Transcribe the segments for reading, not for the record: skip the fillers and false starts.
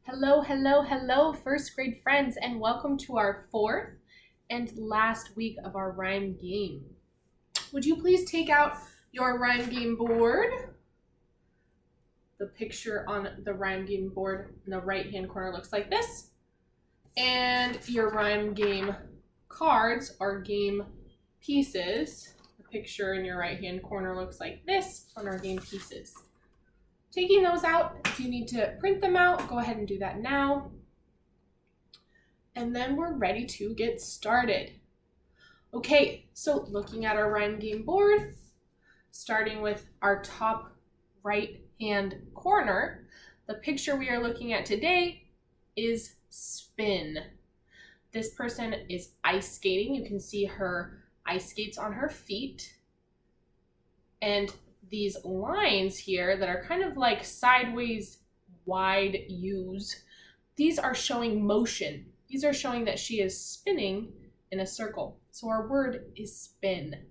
Hello, hello, hello, first grade friends, and welcome to our fourth and last week of our rhyme game. Would you please take out your rhyme game board? The picture on the rhyme game board in the right-hand corner looks like this. And your rhyme game cards are game pieces. The picture in your right-hand corner looks like this on our game pieces. Taking those out, if you need to print them out, go ahead and do that now. And then we're ready to get started. Okay, so looking at our rhyme game board, starting with our top right hand corner, the picture we are looking at today is spin. This person is ice skating. You can see her ice skates on her feet. And these lines here that are kind of like sideways wide U's, these are showing motion. These are showing that she is spinning in a circle. So our word is spin.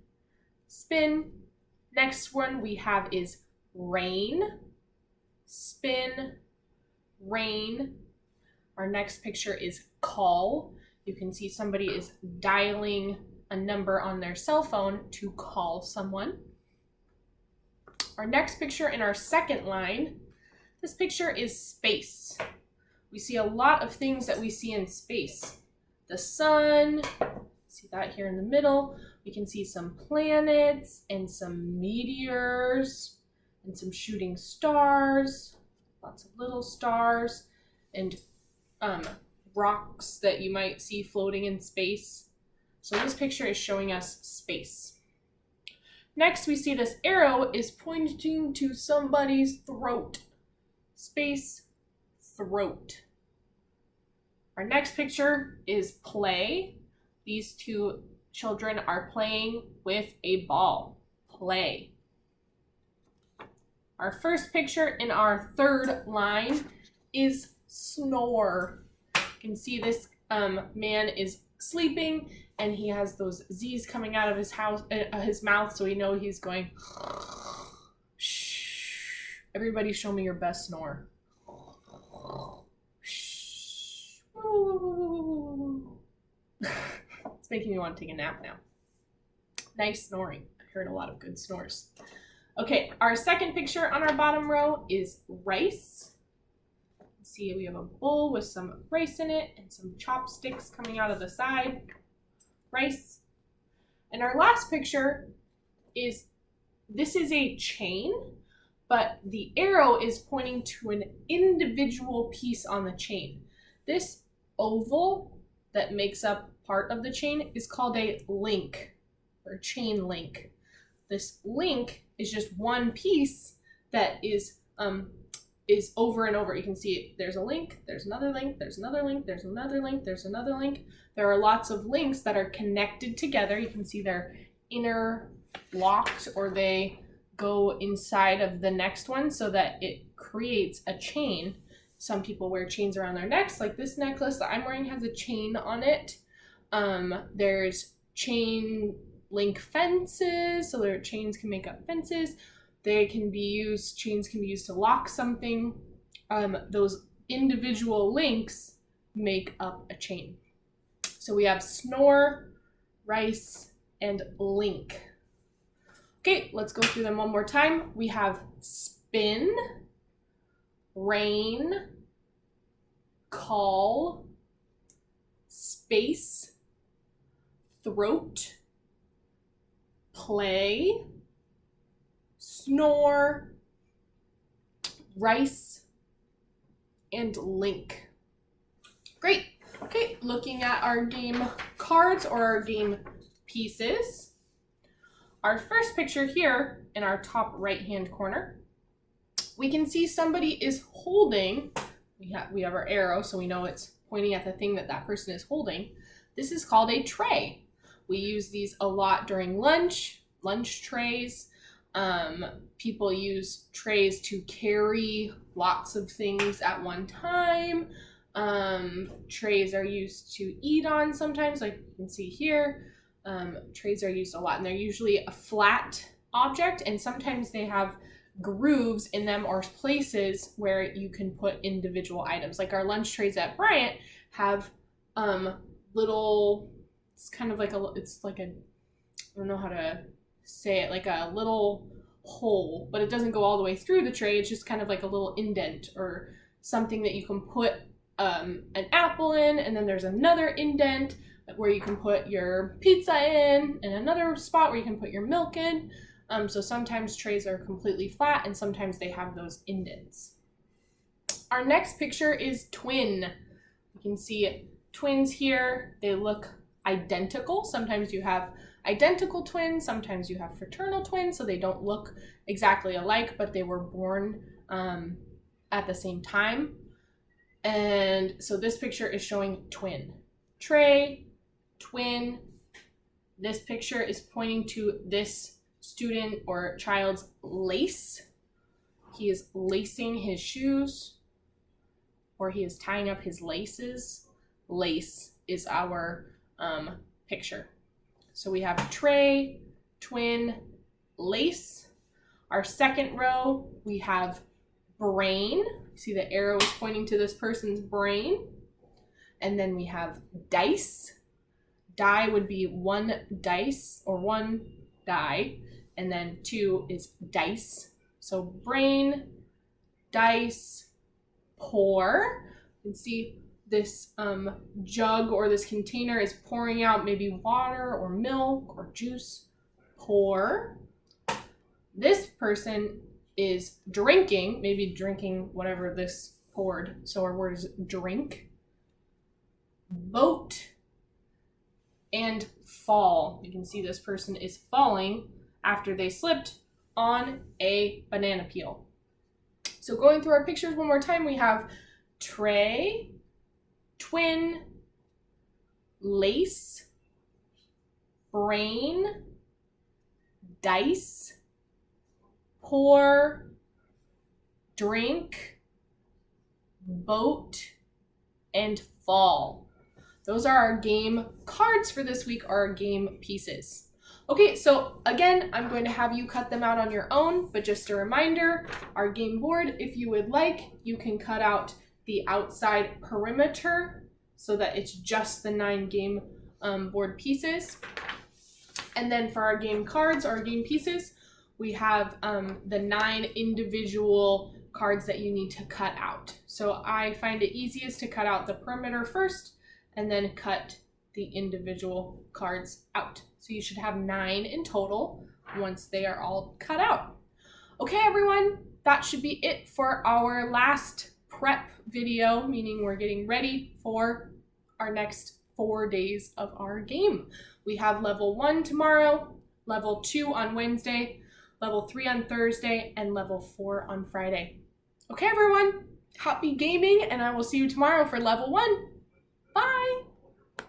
Spin. Next one we have is rain. Spin, rain. Our next picture is call. You can see somebody is dialing a number on their cell phone to call someone. Our next picture in our second line, this picture is space. We see a lot of things that we see in space. The sun, see that here in the middle. We can see some planets and some meteors and some shooting stars, lots of little stars, and rocks that you might see floating in space. So this picture is showing us space. Next, we see this arrow is pointing to somebody's throat. Space, throat. Our next picture is play. These two children are playing with a ball. Play. Our first picture in our third line is snore. You can see this man is sleeping and he has those Z's coming out of his mouth, so we know he's going shh. Everybody show me your best snore. Shh. It's making me want to take a nap now. Nice snoring. I heard a lot of good snores. Okay, our second picture on our bottom row is rice. See, we have a bowl with some rice in it and some chopsticks coming out of the side. Rice. And our last picture is, this is a chain, but the arrow is pointing to an individual piece on the chain. This oval that makes up part of the chain is called a link, or chain link. This link is just one piece that is over and over. You can see there's a link, there's another link, there's another link, there's another link, there's another link. There are lots of links that are connected together. You can see they're interlocked or they go inside of the next one so that it creates a chain. Some people wear chains around their necks, like this necklace that I'm wearing has a chain on it. There's chain link fences, so their chains can make up fences. Chains can be used to lock something. Those individual links make up a chain. So we have snore, rice, and link. Okay, let's go through them one more time. We have spin, rain, call, space, throat, play, snore, rice, and link. Great. Okay, looking at our game cards or our game pieces. Our first picture here in our top right-hand corner, we can see somebody is holding, we have our arrow, so we know it's pointing at the thing that person is holding. This is called a tray. We use these a lot during lunch trays. People use trays to carry lots of things at one time. Trays are used to eat on sometimes, like you can see here. Trays are used a lot, and they're usually a flat object, and sometimes they have grooves in them or places where you can put individual items. Like our lunch trays at Bryant have little, it's kind of like it's like a, I don't know how to say it, like a little hole, but it doesn't go all the way through the tray. It's just kind of like a little indent or something that you can put an apple in, and then there's another indent where you can put your pizza in, and another spot where you can put your milk in. So sometimes trays are completely flat and sometimes they have those indents. Our next picture is twin. You can see twins here. They look identical. Sometimes you have identical twins, sometimes you have fraternal twins, so they don't look exactly alike, but they were born at the same time. And so this picture is showing twin. Tray, twin. This picture is pointing to this student or child's lace. He is lacing his shoes, or he is tying up his laces. Lace is our picture. So we have tray, twin, lace. Our second row, we have brain. See the arrow is pointing to this person's brain. And then we have dice. Die would be one dice or one die. And then two is dice. So brain, dice, pour. You can see this jug or this container is pouring out maybe water or milk or juice. Pour. This person is drinking, maybe drinking whatever this poured. So our word is drink. Boat. And fall. You can see this person is falling after they slipped on a banana peel. So going through our pictures one more time, we have tray, twin, lace, brain, dice, pour, drink, boat, and fall. Those are our game cards for this week, or our game pieces. Okay, so again, I'm going to have you cut them out on your own, but just a reminder, our game board, if you would like, you can cut out the outside perimeter so that it's just the 9 game board pieces. And then for our game cards, our game pieces, we have the 9 individual cards that you need to cut out. So I find it easiest to cut out the perimeter first and then cut the individual cards out. So you should have 9 in total once they are all cut out. Okay, everyone, that should be it for our last prep video, meaning we're getting ready for our next 4 days of our game. We have level 1 tomorrow, level 2 on Wednesday, level 3 on Thursday, and level 4 on Friday. Okay, everyone, happy gaming, and I will see you tomorrow for level 1.